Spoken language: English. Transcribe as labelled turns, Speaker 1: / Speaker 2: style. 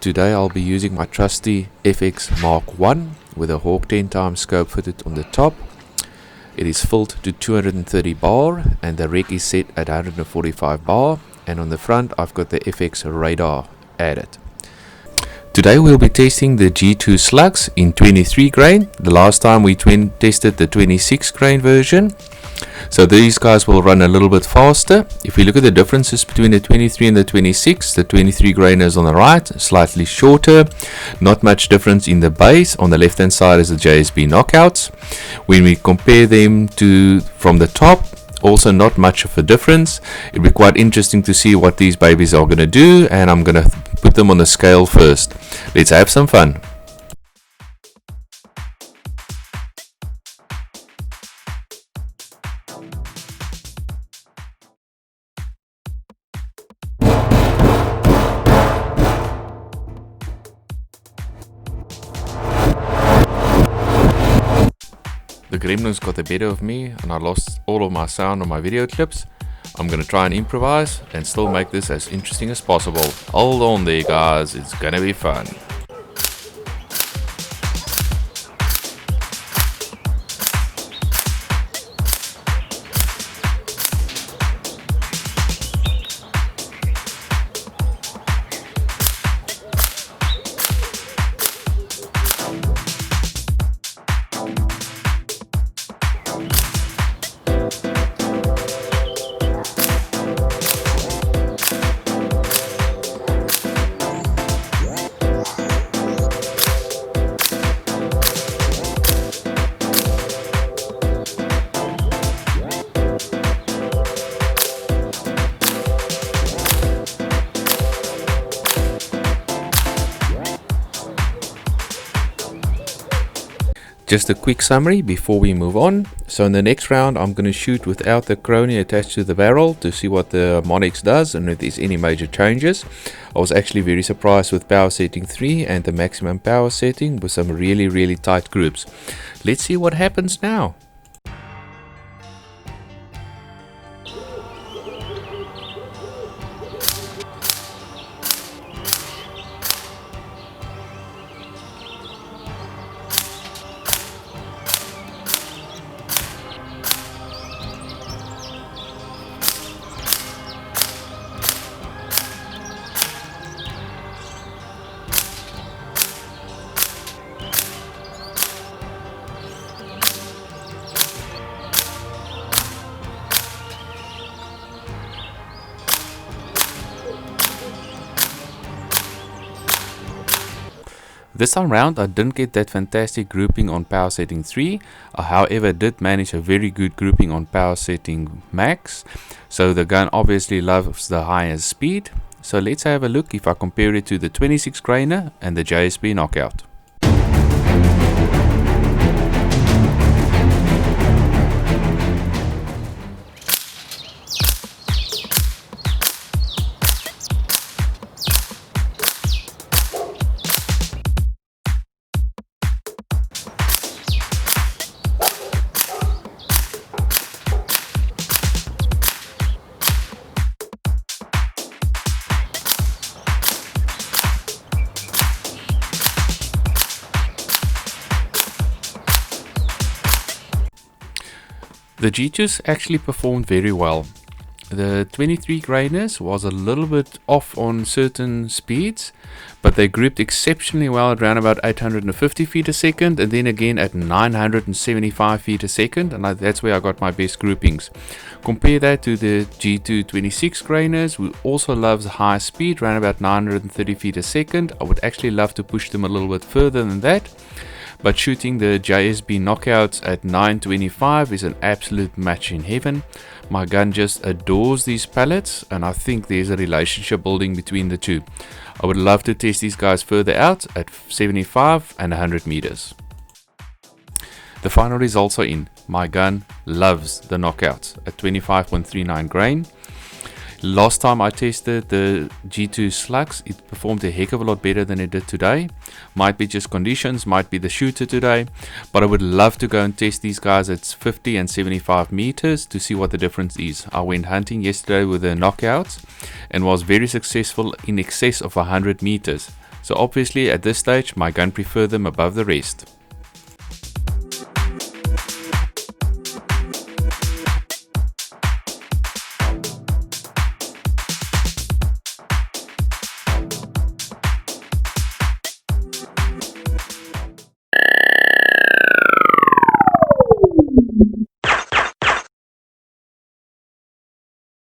Speaker 1: Today I'll be using my trusty FX Mark 1 with a Hawk 10x scope fitted on the top. It is filled to 230 bar and the rig is set at 145 bar, and on the front I've got the FX radar added. Today we'll be testing the G2 slugs in 23 grain. The last time we tested the 26 grain version. So these guys will run a little bit faster. If we look at the differences between the 23 and the 26, the 23 grain is on the right, slightly shorter, not much difference in the base. On the left hand side is the JSB KnockOuts. When we compare them to from the top, also not much of a difference. It'll be quite interesting to see what these babies are going to do, and I'm going to put them on the scale first. Let's have some fun. The gremlins got the better of me and I lost all of my sound on my video clips. I'm gonna try and improvise and still make this as interesting as possible. Hold on there guys, it's gonna be fun. Just a quick summary before we move on. So in the next round I'm going to shoot without the crony attached to the barrel to see what the Monix does and if there's any major changes. I was actually very surprised with power setting 3 and the maximum power setting with some really tight groups. Let's see what happens now. This time round I didn't get that fantastic grouping on power setting 3, I however did manage a very good grouping on power setting max, so the gun obviously loves the higher speed. So let's have a look if I compare it to the 26 grainer and the JSB KnockOut. The G2s actually performed very well. The 23 grainers was a little bit off on certain speeds, but they grouped exceptionally well at around about 850 feet a second and then again at 975 feet a second, and that's where I got my best groupings. Compare that to the G2 26 grainers, who also loves high speed, around about 930 feet a second. I would actually love to push them a little bit further than that. But shooting the JSB KnockOuts at 925 is an absolute match in heaven. My gun just adores these pellets and I think there's a relationship building between the two. I would love to test these guys further out at 75 and 100 meters. The final results are in. My gun loves the KnockOut at 25.39 grain. Last time I tested the G2 slugs, it performed a heck of a lot better than it did today. Might be just conditions, might be the shooter today, but I would love to go and test these guys at 50 and 75 meters to see what the difference is. I went hunting yesterday with the KnockOuts and was very successful in excess of 100 meters. So obviously at this stage my gun preferred them above the rest.